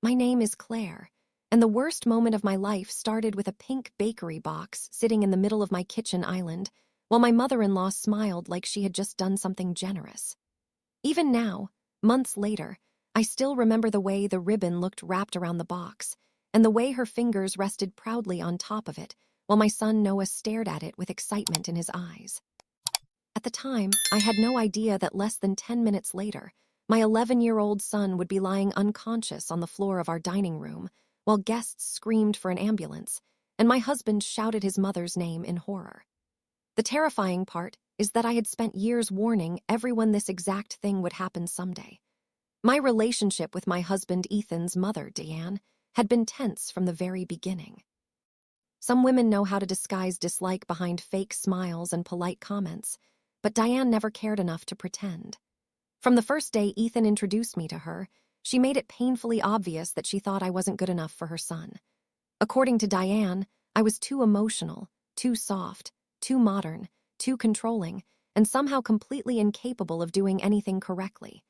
My name is Claire, and the worst moment of my life started with a pink bakery box sitting in the middle of my kitchen island, while my mother-in-law smiled like she had just done something generous. Even now, months later, I still remember the way the ribbon looked wrapped around the box, and the way her fingers rested proudly on top of it, while my son Noah stared at it with excitement in his eyes. At the time, I had no idea that less than 10 minutes later, my 11-year-old son would be lying unconscious on the floor of our dining room, while guests screamed for an ambulance, and my husband shouted his mother's name in horror. The terrifying part is that I had spent years warning everyone this exact thing would happen someday. My relationship with my husband Ethan's mother, Deanne, had been tense from the very beginning. Some women know how to disguise dislike behind fake smiles and polite comments, but Diane never cared enough to pretend. From the first day Ethan introduced me to her, she made it painfully obvious that she thought I wasn't good enough for her son. According to Diane, I was too emotional, too soft, too modern, too controlling, and somehow completely incapable of doing anything correctly.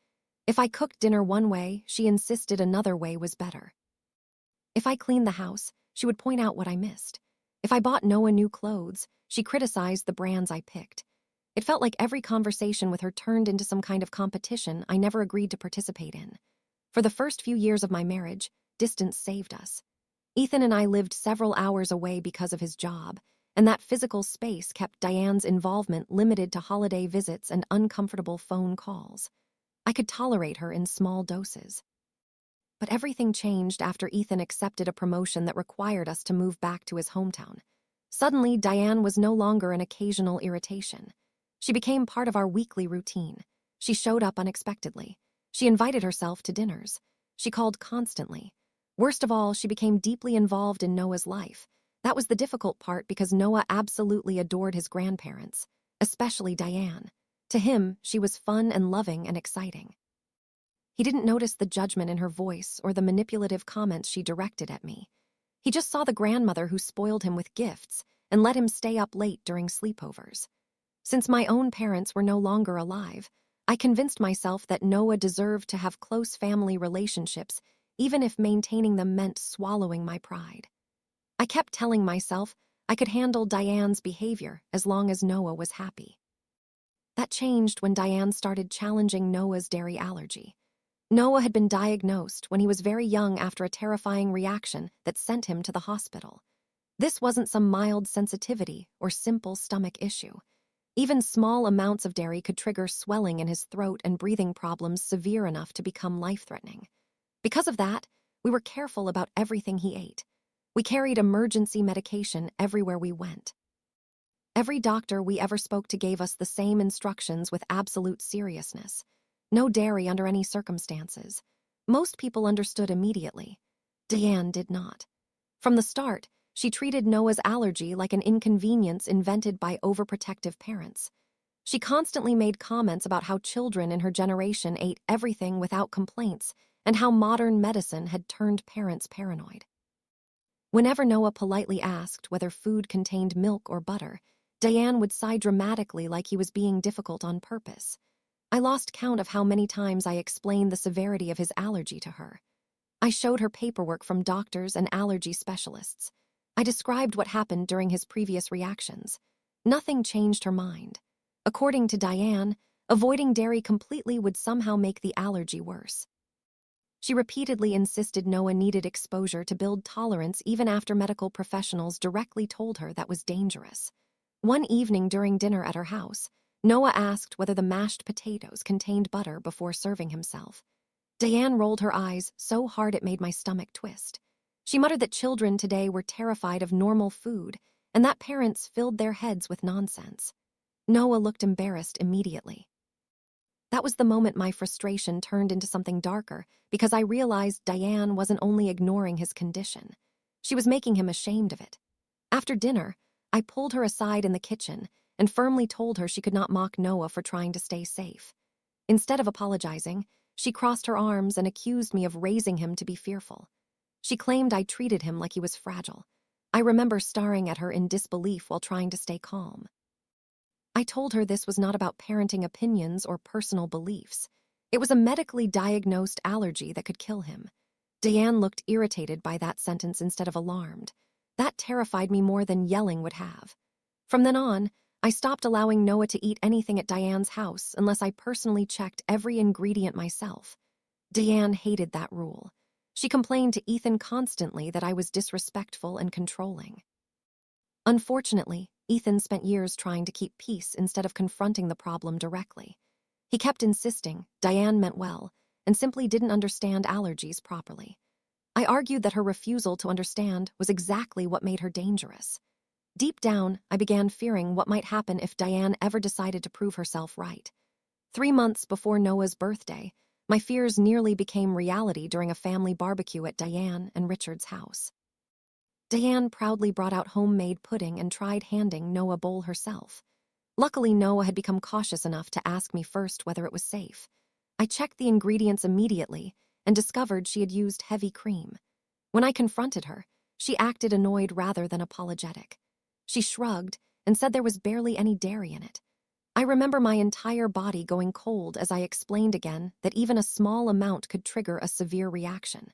If I cooked dinner one way, she insisted another way was better. If I cleaned the house, she would point out what I missed. If I bought Noah new clothes, she criticized the brands I picked. It felt like every conversation with her turned into some kind of competition I never agreed to participate in. For the first few years of my marriage, distance saved us. Ethan and I lived several hours away because of his job, and that physical space kept Diane's involvement limited to holiday visits and uncomfortable phone calls. I could tolerate her in small doses. But everything changed after Ethan accepted a promotion that required us to move back to his hometown. Suddenly, Diane was no longer an occasional irritation. She became part of our weekly routine. She showed up unexpectedly. She invited herself to dinners. She called constantly. Worst of all, she became deeply involved in Noah's life. That was the difficult part because Noah absolutely adored his grandparents, especially Diane. To him, she was fun and loving and exciting. He didn't notice the judgment in her voice or the manipulative comments she directed at me. He just saw the grandmother who spoiled him with gifts and let him stay up late during sleepovers. Since my own parents were no longer alive, I convinced myself that Noah deserved to have close family relationships, even if maintaining them meant swallowing my pride. I kept telling myself I could handle Diane's behavior as long as Noah was happy. That changed when Diane started challenging Noah's dairy allergy. Noah had been diagnosed when he was very young after a terrifying reaction that sent him to the hospital. This wasn't some mild sensitivity or simple stomach issue. Even small amounts of dairy could trigger swelling in his throat and breathing problems severe enough to become life-threatening. Because of that, we were careful about everything he ate. We carried emergency medication everywhere we went. Every doctor we ever spoke to gave us the same instructions with absolute seriousness. No dairy under any circumstances. Most people understood immediately. Diane did not. From the start, she treated Noah's allergy like an inconvenience invented by overprotective parents. She constantly made comments about how children in her generation ate everything without complaints and how modern medicine had turned parents paranoid. Whenever Noah politely asked whether food contained milk or butter, Diane would sigh dramatically like he was being difficult on purpose. I lost count of how many times I explained the severity of his allergy to her. I showed her paperwork from doctors and allergy specialists. I described what happened during his previous reactions. Nothing changed her mind. According to Diane, avoiding dairy completely would somehow make the allergy worse. She repeatedly insisted Noah needed exposure to build tolerance even after medical professionals directly told her that was dangerous. One evening during dinner at her house, Noah asked whether the mashed potatoes contained butter before serving himself. Diane rolled her eyes so hard it made my stomach twist. She muttered that children today were terrified of normal food and that parents filled their heads with nonsense. Noah looked embarrassed immediately. That was the moment my frustration turned into something darker because I realized Diane wasn't only ignoring his condition. She was making him ashamed of it. After dinner, I pulled her aside in the kitchen and firmly told her she could not mock Noah for trying to stay safe. Instead of apologizing, she crossed her arms and accused me of raising him to be fearful. She claimed I treated him like he was fragile. I remember staring at her in disbelief while trying to stay calm. I told her this was not about parenting opinions or personal beliefs. It was a medically diagnosed allergy that could kill him. Diane looked irritated by that sentence instead of alarmed. That terrified me more than yelling would have. From then on, I stopped allowing Noah to eat anything at Diane's house unless I personally checked every ingredient myself. Diane hated that rule. She complained to Ethan constantly that I was disrespectful and controlling. Unfortunately, Ethan spent years trying to keep peace instead of confronting the problem directly. He kept insisting Diane meant well and simply didn't understand allergies properly. I argued that her refusal to understand was exactly what made her dangerous. Deep down, I began fearing what might happen if Diane ever decided to prove herself right. 3 months before Noah's birthday, my fears nearly became reality during a family barbecue at Diane and Richard's house. Diane proudly brought out homemade pudding and tried handing Noah a bowl herself. Luckily, Noah had become cautious enough to ask me first whether it was safe. I checked the ingredients immediately and discovered she had used heavy cream. When I confronted her, she acted annoyed rather than apologetic. She shrugged and said there was barely any dairy in it. I remember my entire body going cold as I explained again that even a small amount could trigger a severe reaction.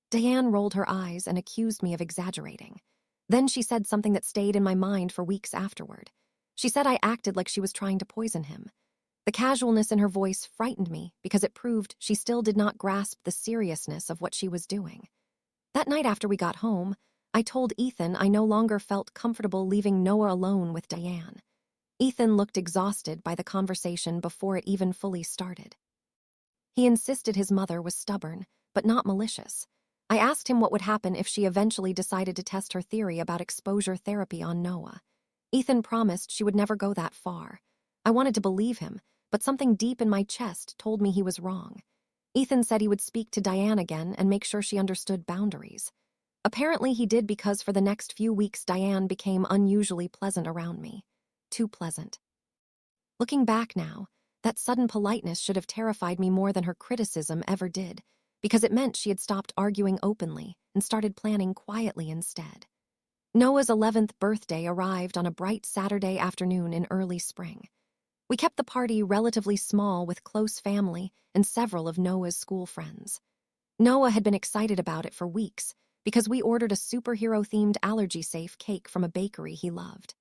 Diane rolled her eyes and accused me of exaggerating. Then she said something that stayed in my mind for weeks afterward. She said I acted like she was trying to poison him. The casualness in her voice frightened me because it proved she still did not grasp the seriousness of what she was doing. That night after we got home, I told Ethan I no longer felt comfortable leaving Noah alone with Diane. Ethan looked exhausted by the conversation before it even fully started. He insisted his mother was stubborn, but not malicious. I asked him what would happen if she eventually decided to test her theory about exposure therapy on Noah. Ethan promised she would never go that far. I wanted to believe him, but something deep in my chest told me he was wrong. Ethan said he would speak to Diane again and make sure she understood boundaries. Apparently he did because for the next few weeks Diane became unusually pleasant around me. Too pleasant. Looking back now, that sudden politeness should have terrified me more than her criticism ever did, because it meant she had stopped arguing openly and started planning quietly instead. Noah's 11th birthday arrived on a bright Saturday afternoon in early spring. We kept the party relatively small with close family and several of Noah's school friends. Noah had been excited about it for weeks because we ordered a superhero-themed allergy-safe cake from a bakery he loved.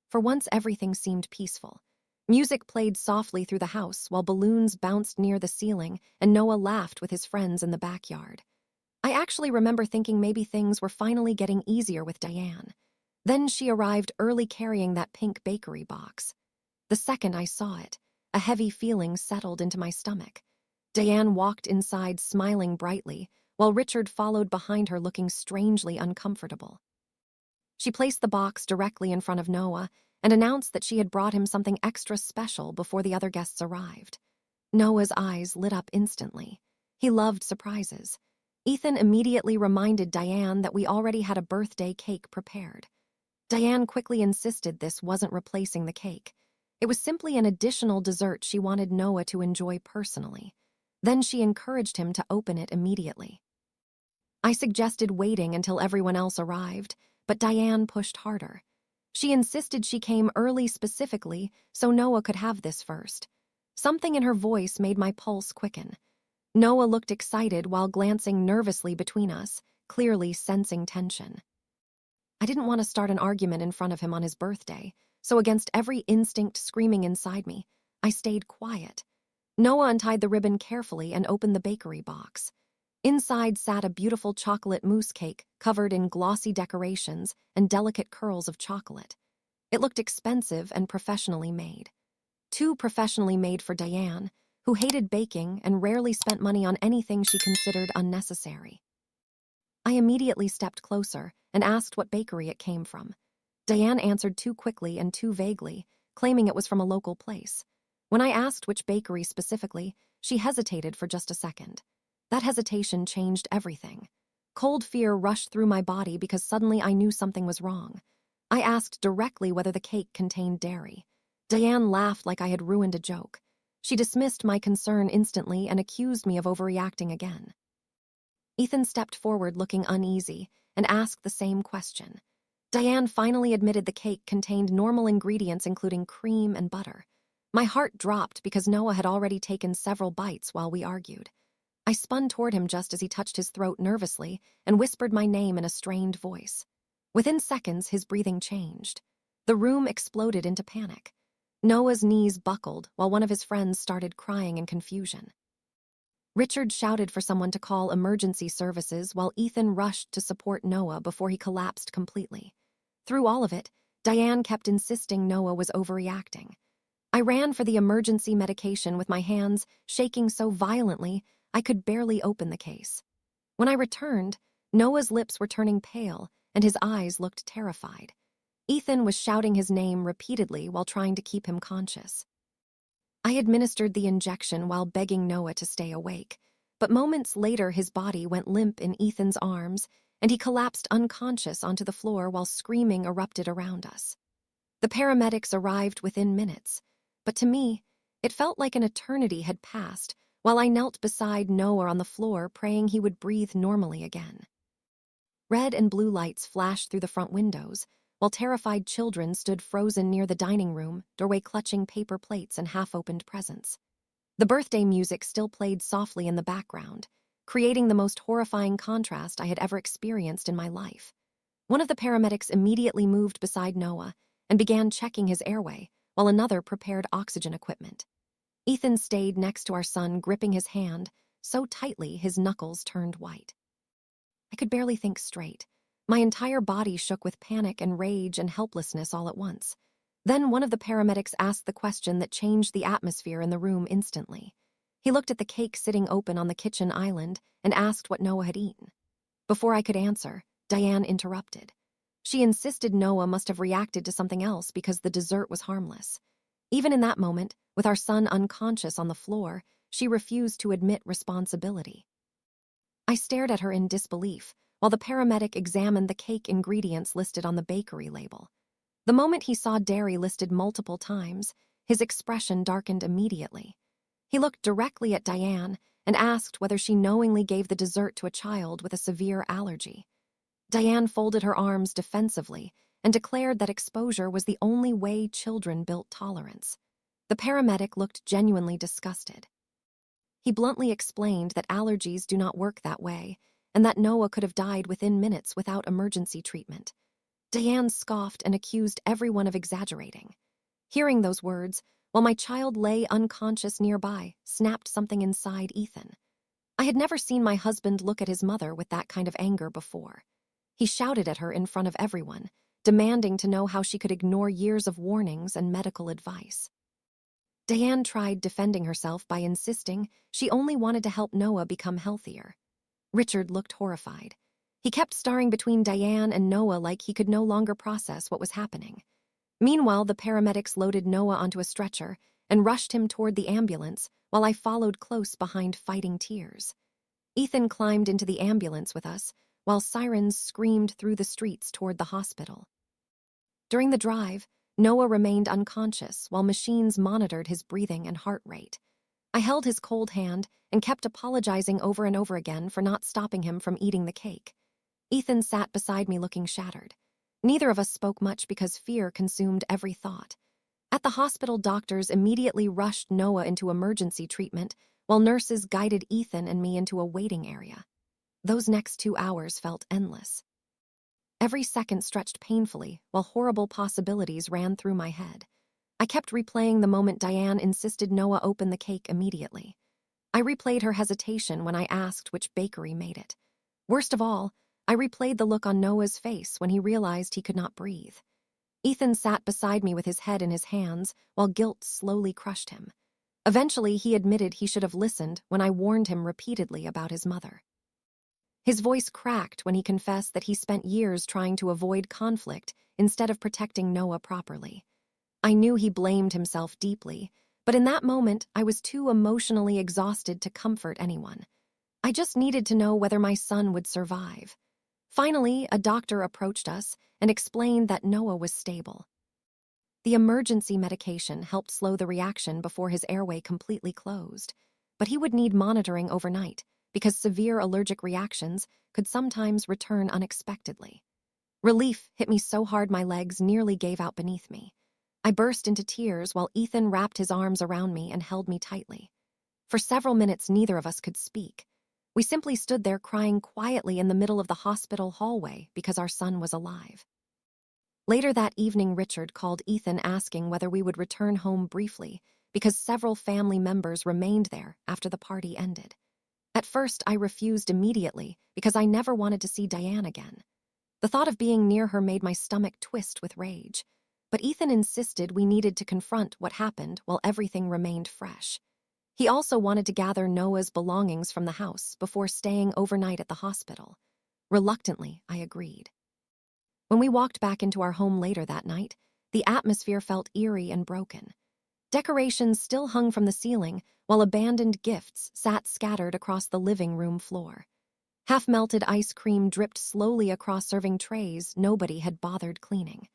For once, everything seemed peaceful. Music played softly through the house while balloons bounced near the ceiling and Noah laughed with his friends in the backyard. I actually remember thinking maybe things were finally getting easier with Diane. Then she arrived early carrying that pink bakery box. The second I saw it, a heavy feeling settled into my stomach. Diane walked inside smiling brightly, while Richard followed behind her looking strangely uncomfortable. She placed the box directly in front of Noah and announced that she had brought him something extra special before the other guests arrived. Noah's eyes lit up instantly. He loved surprises. Ethan immediately reminded Diane that we already had a birthday cake prepared. Diane quickly insisted this wasn't replacing the cake. It was simply an additional dessert she wanted Noah to enjoy personally. Then she encouraged him to open it immediately. I suggested waiting until everyone else arrived, but Diane pushed harder. She insisted she came early specifically so Noah could have this first. Something in her voice made my pulse quicken. Noah looked excited while glancing nervously between us, clearly sensing tension. I didn't want to start an argument in front of him on his birthday, so against every instinct screaming inside me, I stayed quiet. Noah untied the ribbon carefully and opened the bakery box. Inside sat a beautiful chocolate mousse cake covered in glossy decorations and delicate curls of chocolate. It looked expensive and professionally made. Too professionally made for Diane, who hated baking and rarely spent money on anything she considered unnecessary. I immediately stepped closer and asked what bakery it came from. Diane answered too quickly and too vaguely, claiming it was from a local place. When I asked which bakery specifically, she hesitated for just a second. That hesitation changed everything. Cold fear rushed through my body because suddenly I knew something was wrong. I asked directly whether the cake contained dairy. Diane laughed like I had ruined a joke. She dismissed my concern instantly and accused me of overreacting again. Ethan stepped forward looking uneasy and asked the same question. Diane finally admitted the cake contained normal ingredients including cream and butter. My heart dropped because Noah had already taken several bites while we argued. I spun toward him just as he touched his throat nervously and whispered my name in a strained voice. Within seconds, his breathing changed. The room exploded into panic. Noah's knees buckled while one of his friends started crying in confusion. Richard shouted for someone to call emergency services while Ethan rushed to support Noah before he collapsed completely. Through all of it, Diane kept insisting Noah was overreacting. I ran for the emergency medication with my hands shaking so violently I could barely open the case. When I returned, Noah's lips were turning pale and his eyes looked terrified. Ethan was shouting his name repeatedly while trying to keep him conscious. I administered the injection while begging Noah to stay awake, but moments later his body went limp in Ethan's arms and he collapsed unconscious onto the floor while screaming erupted around us. The paramedics arrived within minutes, but to me, it felt like an eternity had passed while I knelt beside Noah on the floor praying he would breathe normally again. Red and blue lights flashed through the front windows, while terrified children stood frozen near the dining room, doorway clutching paper plates and half-opened presents. The birthday music still played softly in the background, creating the most horrifying contrast I had ever experienced in my life. One of the paramedics immediately moved beside Noah and began checking his airway, while another prepared oxygen equipment. Ethan stayed next to our son, gripping his hand so tightly his knuckles turned white. I could barely think straight. My entire body shook with panic and rage and helplessness all at once. Then one of the paramedics asked the question that changed the atmosphere in the room instantly. He looked at the cake sitting open on the kitchen island and asked what Noah had eaten. Before I could answer, Diane interrupted. She insisted Noah must have reacted to something else because the dessert was harmless. Even in that moment, with our son unconscious on the floor, she refused to admit responsibility. I stared at her in disbelief, while the paramedic examined the cake ingredients listed on the bakery label. The moment he saw dairy listed multiple times, his expression darkened immediately. He looked directly at Diane and asked whether she knowingly gave the dessert to a child with a severe allergy. Diane folded her arms defensively and declared that exposure was the only way children built tolerance. The paramedic looked genuinely disgusted. He bluntly explained that allergies do not work that way, and that Noah could have died within minutes without emergency treatment. Diane scoffed and accused everyone of exaggerating. Hearing those words, while my child lay unconscious nearby, snapped something inside Ethan. I had never seen my husband look at his mother with that kind of anger before. He shouted at her in front of everyone, demanding to know how she could ignore years of warnings and medical advice. Diane tried defending herself by insisting she only wanted to help Noah become healthier. Richard looked horrified. He kept staring between Diane and Noah like he could no longer process what was happening. Meanwhile, the paramedics loaded Noah onto a stretcher and rushed him toward the ambulance while I followed close behind fighting tears. Ethan climbed into the ambulance with us while sirens screamed through the streets toward the hospital. During the drive, Noah remained unconscious while machines monitored his breathing and heart rate. I held his cold hand and kept apologizing over and over again for not stopping him from eating the cake. Ethan sat beside me looking shattered. Neither of us spoke much because fear consumed every thought. At the hospital, doctors immediately rushed Noah into emergency treatment while nurses guided Ethan and me into a waiting area. Those next 2 hours felt endless. Every second stretched painfully while horrible possibilities ran through my head. I kept replaying the moment Diane insisted Noah open the cake immediately. I replayed her hesitation when I asked which bakery made it. Worst of all, I replayed the look on Noah's face when he realized he could not breathe. Ethan sat beside me with his head in his hands while guilt slowly crushed him. Eventually, he admitted he should have listened when I warned him repeatedly about his mother. His voice cracked when he confessed that he spent years trying to avoid conflict instead of protecting Noah properly. I knew he blamed himself deeply, but in that moment, I was too emotionally exhausted to comfort anyone. I just needed to know whether my son would survive. Finally, a doctor approached us and explained that Noah was stable. The emergency medication helped slow the reaction before his airway completely closed, but he would need monitoring overnight because severe allergic reactions could sometimes return unexpectedly. Relief hit me so hard my legs nearly gave out beneath me. I burst into tears while Ethan wrapped his arms around me and held me tightly. For several minutes, neither of us could speak. We simply stood there crying quietly in the middle of the hospital hallway because our son was alive. Later that evening, Richard called Ethan asking whether we would return home briefly because several family members remained there after the party ended. At first, I refused immediately because I never wanted to see Diane again. The thought of being near her made my stomach twist with rage. But Ethan insisted we needed to confront what happened while everything remained fresh. He also wanted to gather Noah's belongings from the house before staying overnight at the hospital. Reluctantly, I agreed. When we walked back into our home later that night, the atmosphere felt eerie and broken. Decorations still hung from the ceiling, while abandoned gifts sat scattered across the living room floor. Half-melted ice cream dripped slowly across serving trays nobody had bothered cleaning.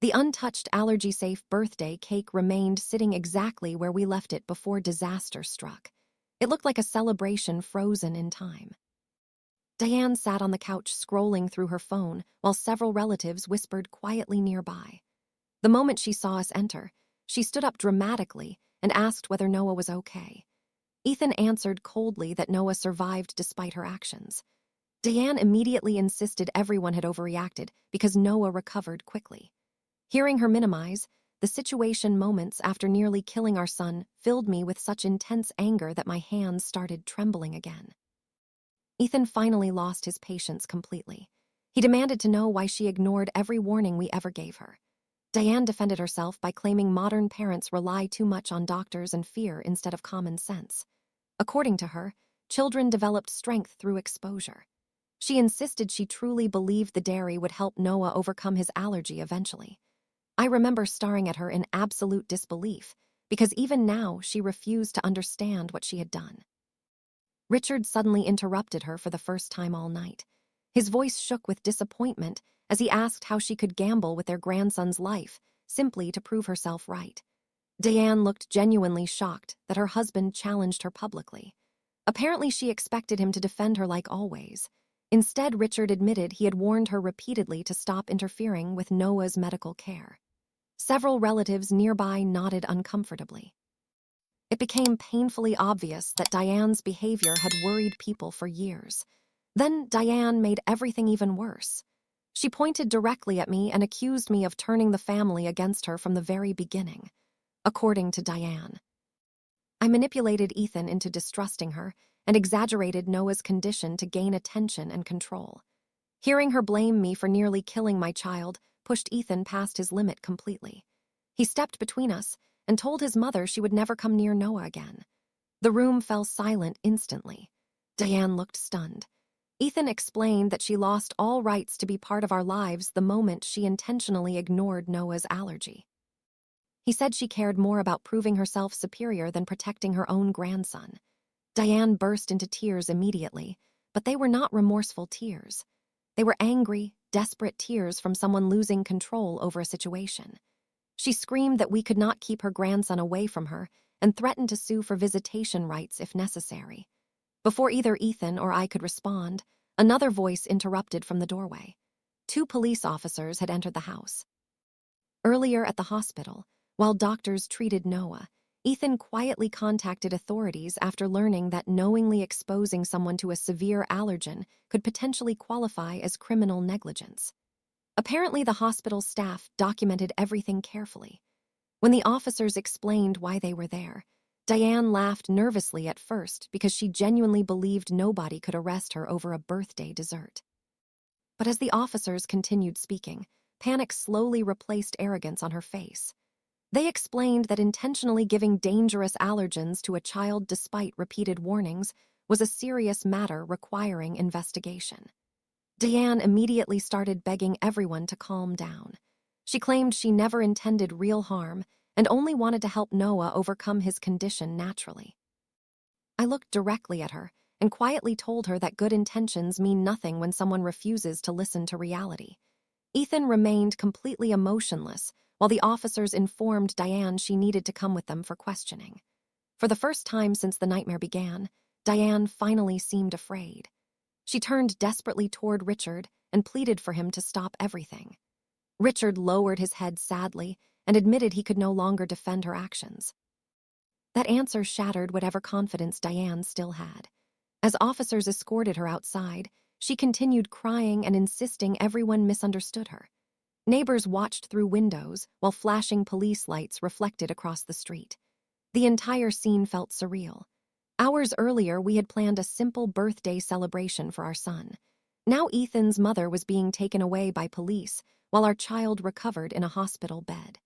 The untouched allergy-safe birthday cake remained sitting exactly where we left it before disaster struck. It looked like a celebration frozen in time. Diane sat on the couch scrolling through her phone while several relatives whispered quietly nearby. The moment she saw us enter, she stood up dramatically and asked whether Noah was okay. Ethan answered coldly that Noah survived despite her actions. Diane immediately insisted everyone had overreacted because Noah recovered quickly. Hearing her minimize the situation moments after nearly killing our son filled me with such intense anger that my hands started trembling again. Ethan finally lost his patience completely. He demanded to know why she ignored every warning we ever gave her. Diane defended herself by claiming modern parents rely too much on doctors and fear instead of common sense. According to her, children developed strength through exposure. She insisted she truly believed the dairy would help Noah overcome his allergy eventually. I remember staring at her in absolute disbelief, because even now she refused to understand what she had done. Richard suddenly interrupted her for the first time all night. His voice shook with disappointment as he asked how she could gamble with their grandson's life, simply to prove herself right. Diane looked genuinely shocked that her husband challenged her publicly. Apparently she expected him to defend her like always. Instead, Richard admitted he had warned her repeatedly to stop interfering with Noah's medical care. Several relatives nearby nodded uncomfortably. It became painfully obvious that Diane's behavior had worried people for years. Then Diane made everything even worse. She pointed directly at me and accused me of turning the family against her from the very beginning. According to Diane, I manipulated Ethan into distrusting her and exaggerated Noah's condition to gain attention and control. Hearing her blame me for nearly killing my child pushed Ethan past his limit completely. He stepped between us and told his mother she would never come near Noah again. The room fell silent instantly. Diane looked stunned. Ethan explained that she lost all rights to be part of our lives the moment she intentionally ignored Noah's allergy. He said she cared more about proving herself superior than protecting her own grandson. Diane burst into tears immediately, but they were not remorseful tears. They were angry, desperate tears from someone losing control over a situation. She screamed that we could not keep her grandson away from her and threatened to sue for visitation rights if necessary. Before either Ethan or I could respond, another voice interrupted from the doorway. 2 police officers had entered the house. Earlier at the hospital, while doctors treated Noah, Ethan quietly contacted authorities after learning that knowingly exposing someone to a severe allergen could potentially qualify as criminal negligence. Apparently, the hospital staff documented everything carefully. When the officers explained why they were there, Diane laughed nervously at first because she genuinely believed nobody could arrest her over a birthday dessert. But as the officers continued speaking, panic slowly replaced arrogance on her face. They explained that intentionally giving dangerous allergens to a child despite repeated warnings was a serious matter requiring investigation. Diane immediately started begging everyone to calm down. She claimed she never intended real harm and only wanted to help Noah overcome his condition naturally. I looked directly at her and quietly told her that good intentions mean nothing when someone refuses to listen to reality. Ethan remained completely emotionless while the officers informed Diane she needed to come with them for questioning. For the first time since the nightmare began, Diane finally seemed afraid. She turned desperately toward Richard and pleaded for him to stop everything. Richard lowered his head sadly and admitted he could no longer defend her actions. That answer shattered whatever confidence Diane still had. As officers escorted her outside, she continued crying and insisting everyone misunderstood her. Neighbors watched through windows while flashing police lights reflected across the street. The entire scene felt surreal. Hours earlier, we had planned a simple birthday celebration for our son. Now Ethan's mother was being taken away by police while our child recovered in a hospital bed.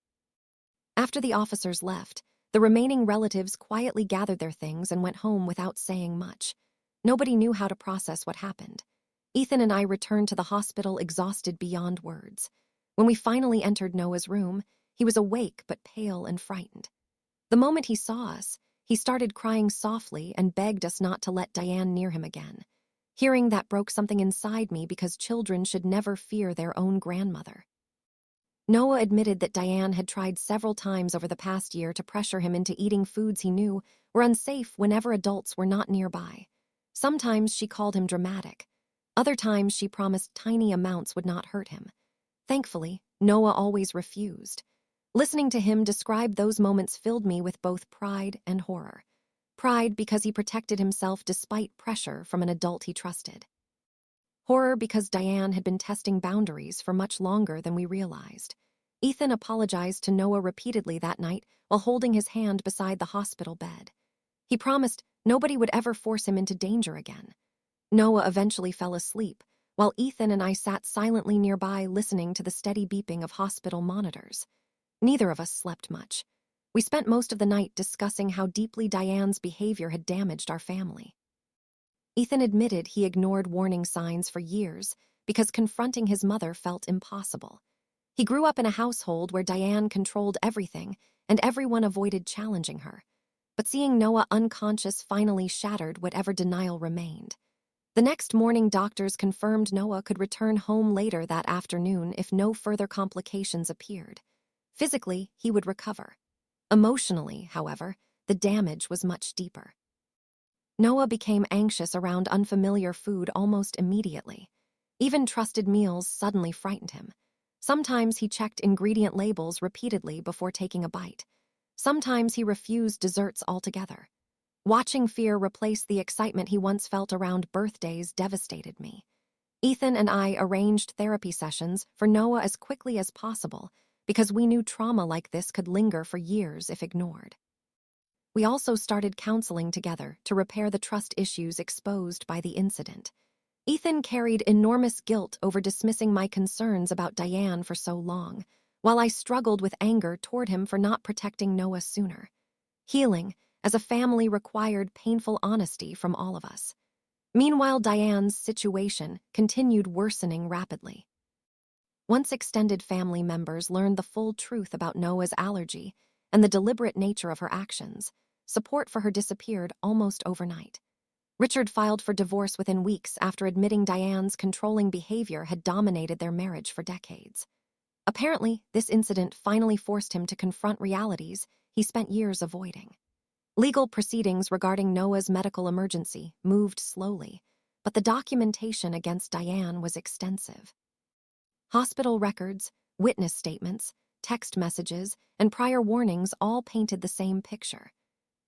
After the officers left, the remaining relatives quietly gathered their things and went home without saying much. Nobody knew how to process what happened. Ethan and I returned to the hospital exhausted beyond words. When we finally entered Noah's room, he was awake but pale and frightened. The moment he saw us, he started crying softly and begged us not to let Diane near him again. Hearing that broke something inside me because children should never fear their own grandmother. Noah admitted that Diane had tried several times over the past year to pressure him into eating foods he knew were unsafe whenever adults were not nearby. Sometimes she called him dramatic. Other times she promised tiny amounts would not hurt him. Thankfully, Noah always refused. Listening to him describe those moments filled me with both pride and horror. Pride because he protected himself despite pressure from an adult he trusted. Horror because Diane had been testing boundaries for much longer than we realized. Ethan apologized to Noah repeatedly that night while holding his hand beside the hospital bed. He promised nobody would ever force him into danger again. Noah eventually fell asleep, while Ethan and I sat silently nearby listening to the steady beeping of hospital monitors. Neither of us slept much. We spent most of the night discussing how deeply Diane's behavior had damaged our family. Ethan admitted he ignored warning signs for years because confronting his mother felt impossible. He grew up in a household where Diane controlled everything and everyone avoided challenging her. But seeing Noah unconscious finally shattered whatever denial remained. The next morning, doctors confirmed Noah could return home later that afternoon if no further complications appeared. Physically, he would recover. Emotionally, however, the damage was much deeper. Noah became anxious around unfamiliar food almost immediately. Even trusted meals suddenly frightened him. Sometimes he checked ingredient labels repeatedly before taking a bite. Sometimes he refused desserts altogether. Watching fear replace the excitement he once felt around birthdays devastated me. Ethan and I arranged therapy sessions for Noah as quickly as possible because we knew trauma like this could linger for years if ignored. We also started counseling together to repair the trust issues exposed by the incident. Ethan carried enormous guilt over dismissing my concerns about Diane for so long, while I struggled with anger toward him for not protecting Noah sooner. Healing, as a family, required painful honesty from all of us. Meanwhile, Diane's situation continued worsening rapidly. Once extended family members learned the full truth about Noah's allergy and the deliberate nature of her actions, support for her disappeared almost overnight. Richard filed for divorce within weeks after admitting Diane's controlling behavior had dominated their marriage for decades. Apparently, this incident finally forced him to confront realities he spent years avoiding. Legal proceedings regarding Noah's medical emergency moved slowly, but the documentation against Diane was extensive. Hospital records, witness statements, text messages, and prior warnings all painted the same picture.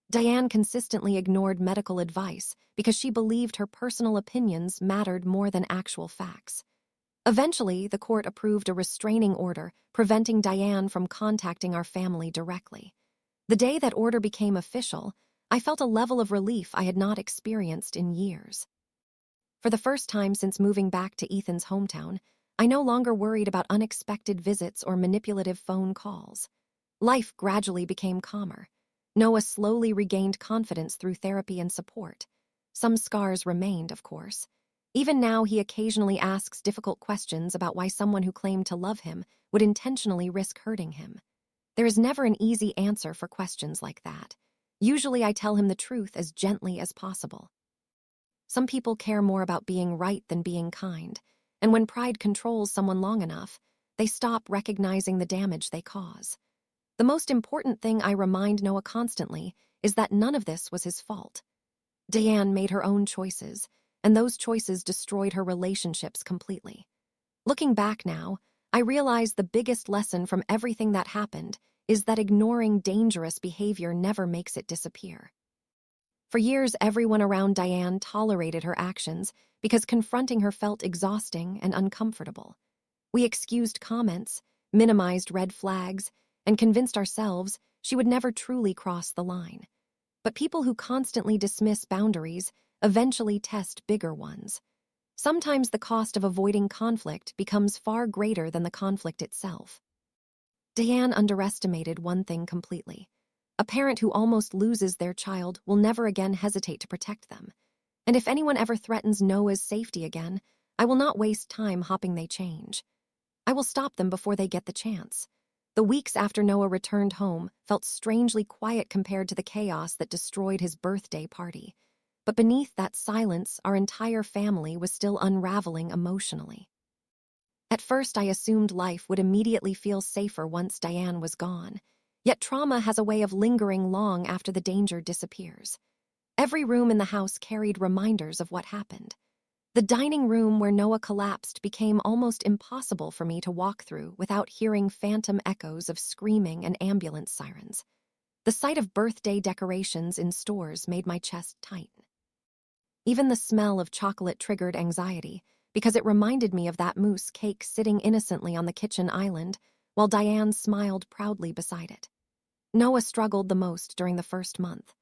Diane consistently ignored medical advice because she believed her personal opinions mattered more than actual facts. Eventually, the court approved a restraining order preventing Diane from contacting our family directly. The day that order became official, I felt a level of relief I had not experienced in years. For the first time since moving back to Ethan's hometown, I no longer worried about unexpected visits or manipulative phone calls. Life gradually became calmer. Noah slowly regained confidence through therapy and support. Some scars remained, of course. Even now, he occasionally asks difficult questions about why someone who claimed to love him would intentionally risk hurting him. There is never an easy answer for questions like that. Usually, I tell him the truth as gently as possible. Some people care more about being right than being kind, and when pride controls someone long enough, they stop recognizing the damage they cause. The most important thing I remind Noah constantly is that none of this was his fault. Diane made her own choices, and those choices destroyed her relationships completely. Looking back now, I realize the biggest lesson from everything that happened is that ignoring dangerous behavior never makes it disappear. For years, everyone around Diane tolerated her actions because confronting her felt exhausting and uncomfortable. We excused comments, minimized red flags, and convinced ourselves she would never truly cross the line. But people who constantly dismiss boundaries eventually test bigger ones. Sometimes the cost of avoiding conflict becomes far greater than the conflict itself. Diane underestimated one thing completely. A parent who almost loses their child will never again hesitate to protect them. And if anyone ever threatens Noah's safety again, I will not waste time hoping they change. I will stop them before they get the chance. The weeks after Noah returned home felt strangely quiet compared to the chaos that destroyed his birthday party. But beneath that silence, our entire family was still unraveling emotionally. At first, I assumed life would immediately feel safer once Diane was gone. Yet trauma has a way of lingering long after the danger disappears. Every room in the house carried reminders of what happened. The dining room where Noah collapsed became almost impossible for me to walk through without hearing phantom echoes of screaming and ambulance sirens. The sight of birthday decorations in stores made my chest tighten. Even the smell of chocolate triggered anxiety, because it reminded me of that mousse cake sitting innocently on the kitchen island while Diane smiled proudly beside it. Noah struggled the most during the first month.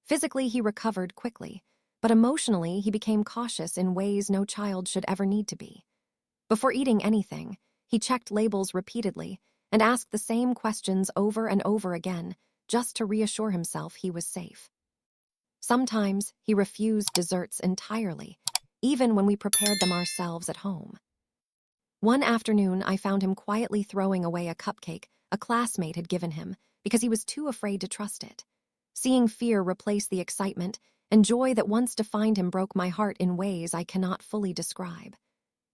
Physically, he recovered quickly, but emotionally, he became cautious in ways no child should ever need to be. Before eating anything, he checked labels repeatedly and asked the same questions over and over again just to reassure himself he was safe. Sometimes, he refused desserts entirely, even when we prepared them ourselves at home. One afternoon, I found him quietly throwing away a cupcake a classmate had given him because he was too afraid to trust it. Seeing fear replace the excitement and joy that once defined him broke my heart in ways I cannot fully describe.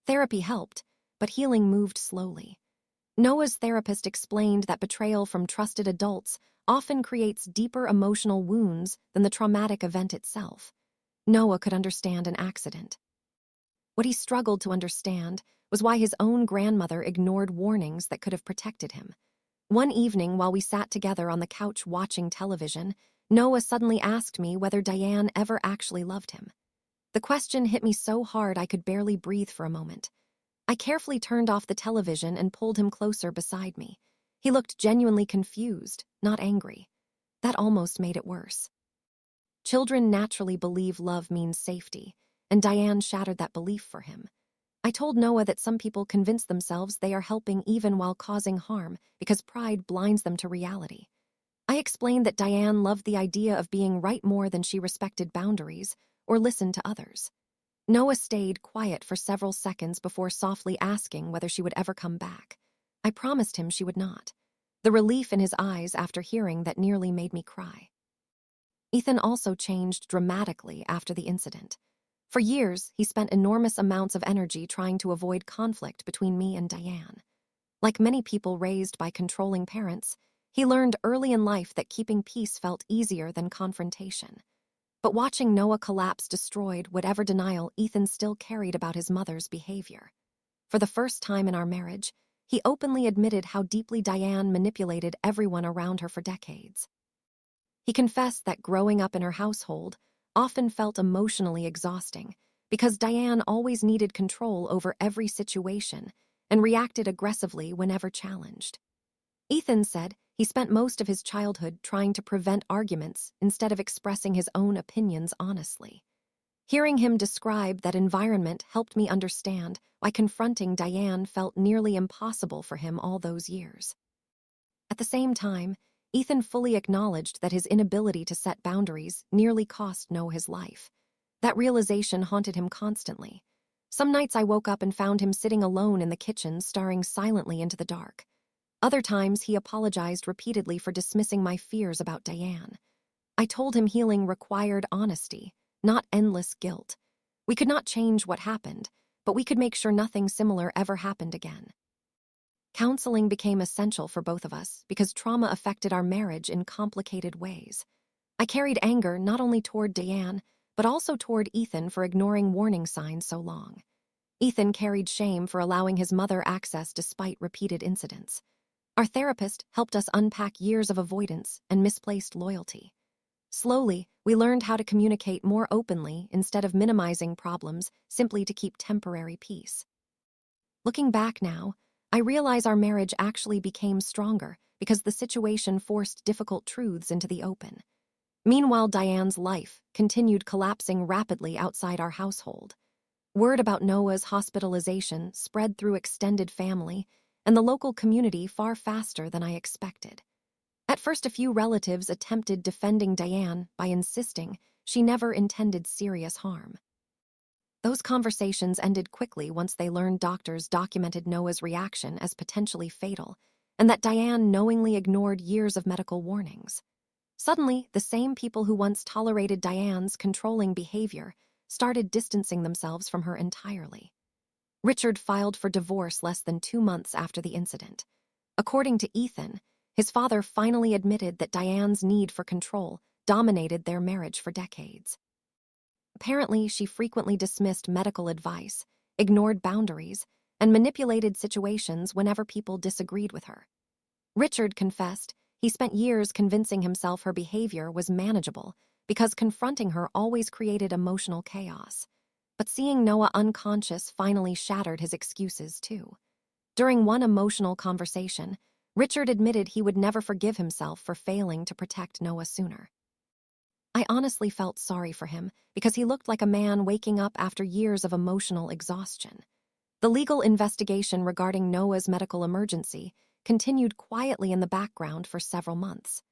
Therapy helped, but healing moved slowly. Noah's therapist explained that betrayal from trusted adults often creates deeper emotional wounds than the traumatic event itself. Noah could understand an accident. What he struggled to understand was why his own grandmother ignored warnings that could have protected him. One evening, while we sat together on the couch watching television, Noah suddenly asked me whether Diane ever actually loved him. The question hit me so hard I could barely breathe for a moment. I carefully turned off the television and pulled him closer beside me. He looked genuinely confused, not angry. That almost made it worse. Children naturally believe love means safety, and Diane shattered that belief for him. I told Noah that some people convince themselves they are helping even while causing harm because pride blinds them to reality. I explained that Diane loved the idea of being right more than she respected boundaries or listened to others. Noah stayed quiet for several seconds before softly asking whether she would ever come back. I promised him she would not. The relief in his eyes after hearing that nearly made me cry. Ethan also changed dramatically after the incident. For years, he spent enormous amounts of energy trying to avoid conflict between me and Diane. Like many people raised by controlling parents, he learned early in life that keeping peace felt easier than confrontation. But watching Noah collapse destroyed whatever denial Ethan still carried about his mother's behavior. For the first time in our marriage, he openly admitted how deeply Diane manipulated everyone around her for decades. He confessed that growing up in her household often felt emotionally exhausting because Diane always needed control over every situation and reacted aggressively whenever challenged. Ethan said he spent most of his childhood trying to prevent arguments instead of expressing his own opinions honestly. Hearing him describe that environment helped me understand why confronting Diane felt nearly impossible for him all those years. At the same time, Ethan fully acknowledged that his inability to set boundaries nearly cost Noah his life. That realization haunted him constantly. Some nights I woke up and found him sitting alone in the kitchen, staring silently into the dark. Other times, he apologized repeatedly for dismissing my fears about Diane. I told him healing required honesty, not endless guilt. We could not change what happened, but we could make sure nothing similar ever happened again. Counseling became essential for both of us because trauma affected our marriage in complicated ways. I carried anger not only toward Diane, but also toward Ethan for ignoring warning signs so long. Ethan carried shame for allowing his mother access despite repeated incidents. Our therapist helped us unpack years of avoidance and misplaced loyalty. Slowly, we learned how to communicate more openly instead of minimizing problems simply to keep temporary peace. Looking back now, I realize our marriage actually became stronger because the situation forced difficult truths into the open. Meanwhile, Diane's life continued collapsing rapidly outside our household. Word about Noah's hospitalization spread through extended family and the local community far faster than I expected. At first, a few relatives attempted defending Diane by insisting she never intended serious harm. Those conversations ended quickly once they learned doctors documented Noah's reaction as potentially fatal, and that Diane knowingly ignored years of medical warnings. Suddenly, the same people who once tolerated Diane's controlling behavior started distancing themselves from her entirely. Richard filed for divorce less than 2 months after the incident. According to Ethan, his father finally admitted that Diane's need for control dominated their marriage for decades. Apparently, she frequently dismissed medical advice, ignored boundaries, and manipulated situations whenever people disagreed with her. Richard confessed he spent years convincing himself her behavior was manageable because confronting her always created emotional chaos. But seeing Noah unconscious finally shattered his excuses, too. During one emotional conversation, Richard admitted he would never forgive himself for failing to protect Noah sooner. I honestly felt sorry for him because he looked like a man waking up after years of emotional exhaustion. The legal investigation regarding Noah's medical emergency continued quietly in the background for several months.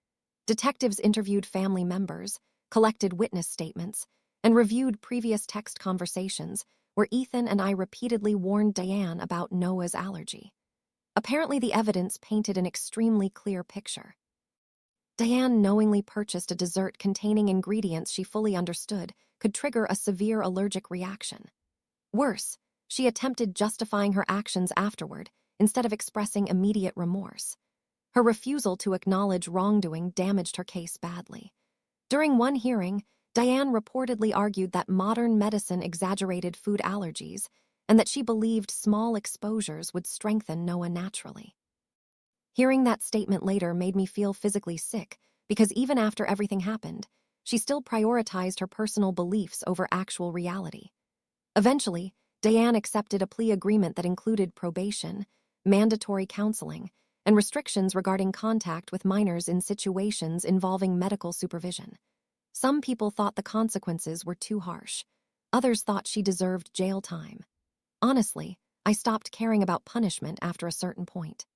Detectives interviewed family members, collected witness statements, and reviewed previous text conversations where Ethan and I repeatedly warned Diane about Noah's allergy. Apparently, the evidence painted an extremely clear picture. Diane knowingly purchased a dessert containing ingredients she fully understood could trigger a severe allergic reaction. Worse, she attempted justifying her actions afterward instead of expressing immediate remorse. Her refusal to acknowledge wrongdoing damaged her case badly. During one hearing, Diane reportedly argued that modern medicine exaggerated food allergies and that she believed small exposures would strengthen Noah naturally. Hearing that statement later made me feel physically sick because even after everything happened, she still prioritized her personal beliefs over actual reality. Eventually, Diane accepted a plea agreement that included probation, mandatory counseling, and restrictions regarding contact with minors in situations involving medical supervision. Some people thought the consequences were too harsh. Others thought she deserved jail time. Honestly, I stopped caring about punishment after a certain point.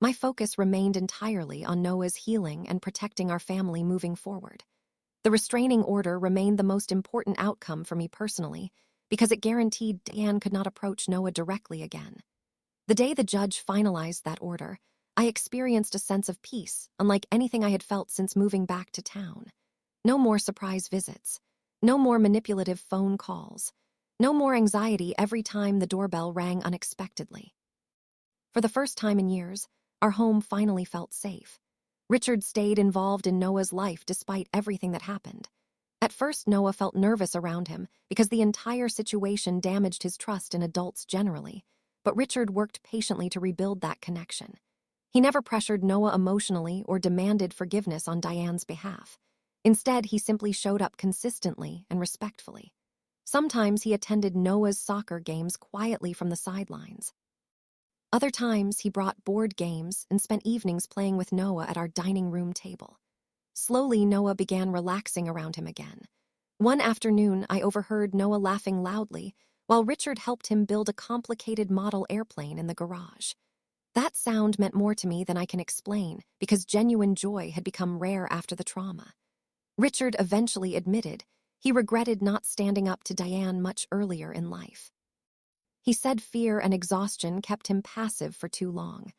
My focus remained entirely on Noah's healing and protecting our family moving forward. The restraining order remained the most important outcome for me personally because it guaranteed Diane could not approach Noah directly again. The day the judge finalized that order, I experienced a sense of peace unlike anything I had felt since moving back to town. No more surprise visits. No more manipulative phone calls. No more anxiety every time the doorbell rang unexpectedly. For the first time in years, our home finally felt safe. Richard stayed involved in Noah's life despite everything that happened. At first, Noah felt nervous around him because the entire situation damaged his trust in adults generally, but Richard worked patiently to rebuild that connection. He never pressured Noah emotionally or demanded forgiveness on Diane's behalf. Instead, he simply showed up consistently and respectfully. Sometimes he attended Noah's soccer games quietly from the sidelines. Other times, he brought board games and spent evenings playing with Noah at our dining room table. Slowly, Noah began relaxing around him again. One afternoon, I overheard Noah laughing loudly while Richard helped him build a complicated model airplane in the garage. That sound meant more to me than I can explain because genuine joy had become rare after the trauma. Richard eventually admitted he regretted not standing up to Diane much earlier in life. He said fear and exhaustion kept him passive for too long.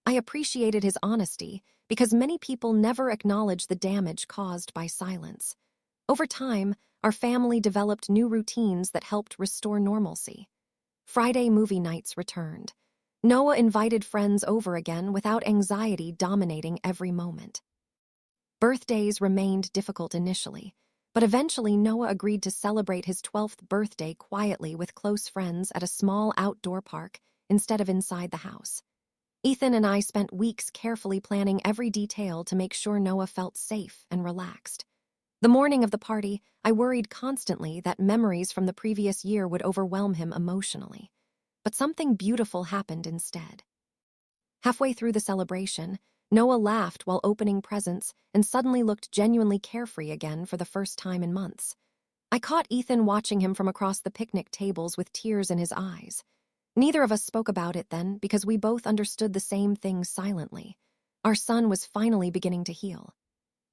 I appreciated his honesty because many people never acknowledge the damage caused by silence. Over time, our family developed new routines that helped restore normalcy. Friday movie nights returned. Noah invited friends over again without anxiety dominating every moment. Birthdays remained difficult initially, but eventually Noah agreed to celebrate his 12th birthday quietly with close friends at a small outdoor park instead of inside the house. Ethan and I spent weeks carefully planning every detail to make sure Noah felt safe and relaxed. The morning of the party, I worried constantly that memories from the previous year would overwhelm him emotionally. But something beautiful happened instead. Halfway through the celebration, Noah laughed while opening presents and suddenly looked genuinely carefree again for the first time in months. I caught Ethan watching him from across the picnic tables with tears in his eyes. Neither of us spoke about it then because we both understood the same thing silently. Our son was finally beginning to heal.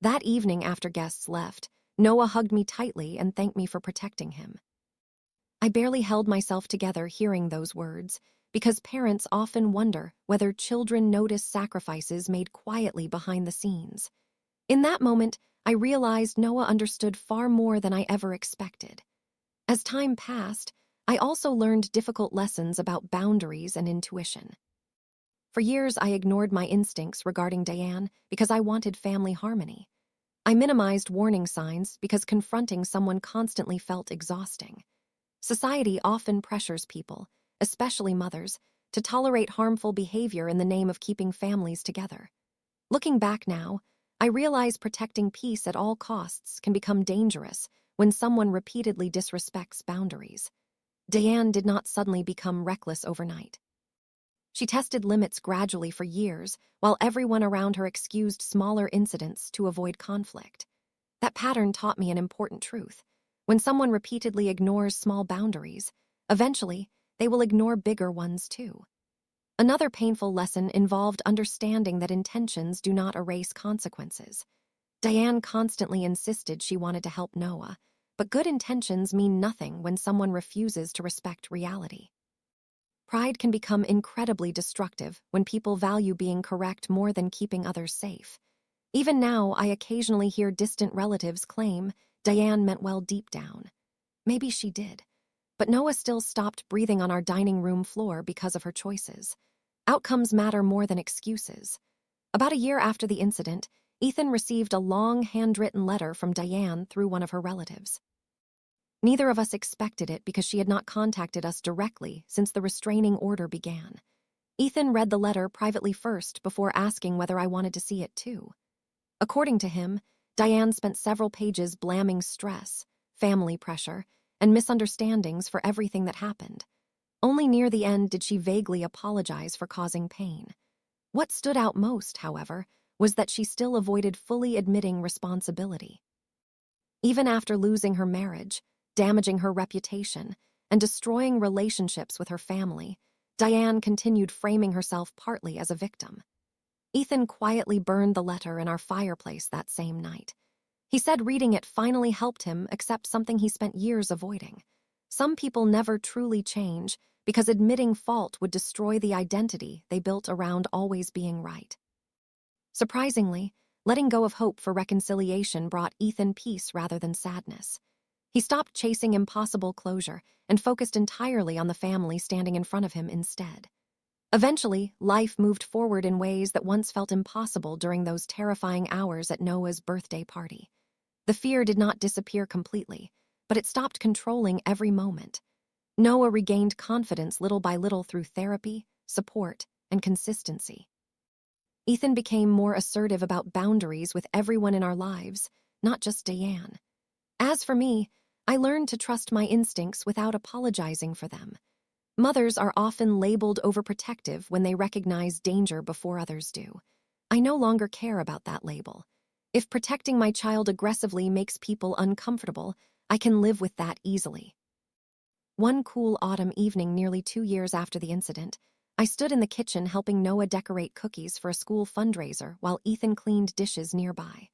That evening after guests left, Noah hugged me tightly and thanked me for protecting him. I barely held myself together hearing those words, because parents often wonder whether children notice sacrifices made quietly behind the scenes. In that moment, I realized Noah understood far more than I ever expected. As time passed, I also learned difficult lessons about boundaries and intuition. For years, I ignored my instincts regarding Diane because I wanted family harmony. I minimized warning signs because confronting someone constantly felt exhausting. Society often pressures people, especially mothers, to tolerate harmful behavior in the name of keeping families together. Looking back now, I realize protecting peace at all costs can become dangerous when someone repeatedly disrespects boundaries. Diane did not suddenly become reckless overnight. She tested limits gradually for years, while everyone around her excused smaller incidents to avoid conflict. That pattern taught me an important truth. When someone repeatedly ignores small boundaries, eventually, they will ignore bigger ones too. Another painful lesson involved understanding that intentions do not erase consequences. Diane constantly insisted she wanted to help Noah, but good intentions mean nothing when someone refuses to respect reality. Pride can become incredibly destructive when people value being correct more than keeping others safe. Even now, I occasionally hear distant relatives claim Diane meant well deep down. Maybe she did. But Noah still stopped breathing on our dining room floor because of her choices. Outcomes matter more than excuses. About a year after the incident, Ethan received a long handwritten letter from Diane through one of her relatives. Neither of us expected it because she had not contacted us directly since the restraining order began. Ethan read the letter privately first before asking whether I wanted to see it too. According to him, Diane spent several pages blaming stress, family pressure, and misunderstandings for everything that happened. Only near the end did she vaguely apologize for causing pain. What stood out most, however, was that she still avoided fully admitting responsibility. Even after losing her marriage, damaging her reputation, and destroying relationships with her family, Diane continued framing herself partly as a victim. Ethan quietly burned the letter in our fireplace that same night. He said reading it finally helped him accept something he spent years avoiding. Some people never truly change because admitting fault would destroy the identity they built around always being right. Surprisingly, letting go of hope for reconciliation brought Ethan peace rather than sadness. He stopped chasing impossible closure and focused entirely on the family standing in front of him instead. Eventually, life moved forward in ways that once felt impossible during those terrifying hours at Noah's birthday party. The fear did not disappear completely, but it stopped controlling every moment. Noah regained confidence little by little through therapy, support, and consistency. Ethan became more assertive about boundaries with everyone in our lives, not just Diane. As for me, I learned to trust my instincts without apologizing for them. Mothers are often labeled overprotective when they recognize danger before others do. I no longer care about that label. If protecting my child aggressively makes people uncomfortable, I can live with that easily. One cool autumn evening nearly 2 years after the incident, I stood in the kitchen helping Noah decorate cookies for a school fundraiser while Ethan cleaned dishes nearby.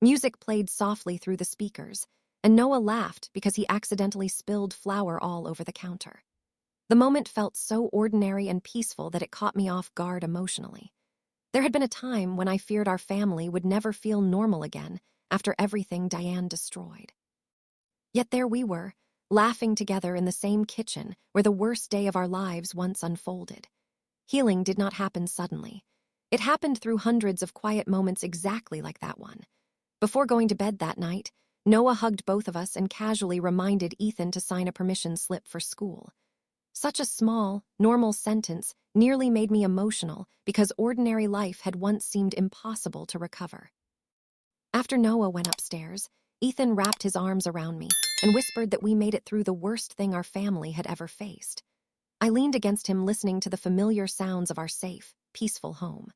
Music played softly through the speakers, and Noah laughed because he accidentally spilled flour all over the counter. The moment felt so ordinary and peaceful that it caught me off guard emotionally. There had been a time when I feared our family would never feel normal again after everything Diane destroyed. Yet there we were, laughing together in the same kitchen where the worst day of our lives once unfolded. Healing did not happen suddenly. It happened through hundreds of quiet moments exactly like that one. Before going to bed that night, Noah hugged both of us and casually reminded Ethan to sign a permission slip for school. Such a small, normal sentence nearly made me emotional because ordinary life had once seemed impossible to recover. After Noah went upstairs, Ethan wrapped his arms around me and whispered that we made it through the worst thing our family had ever faced. I leaned against him, listening to the familiar sounds of our safe, peaceful home.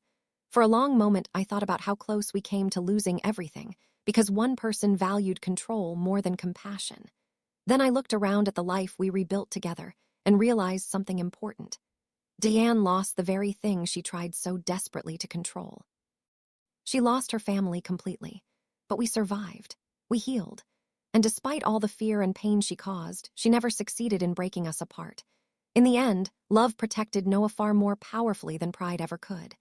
For a long moment, I thought about how close we came to losing everything because one person valued control more than compassion. Then I looked around at the life we rebuilt together and realized something important. Deanne lost the very thing she tried so desperately to control. She lost her family completely, but we survived. We healed. And despite all the fear and pain she caused, she never succeeded in breaking us apart. In the end, love protected Noah far more powerfully than pride ever could.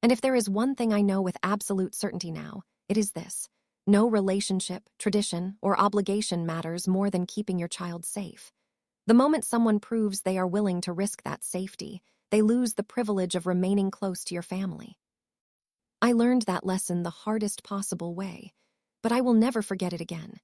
And if there is one thing I know with absolute certainty now, it is this: no relationship, tradition, or obligation matters more than keeping your child safe. The moment someone proves they are willing to risk that safety, they lose the privilege of remaining close to your family. I learned that lesson the hardest possible way, but I will never forget it again.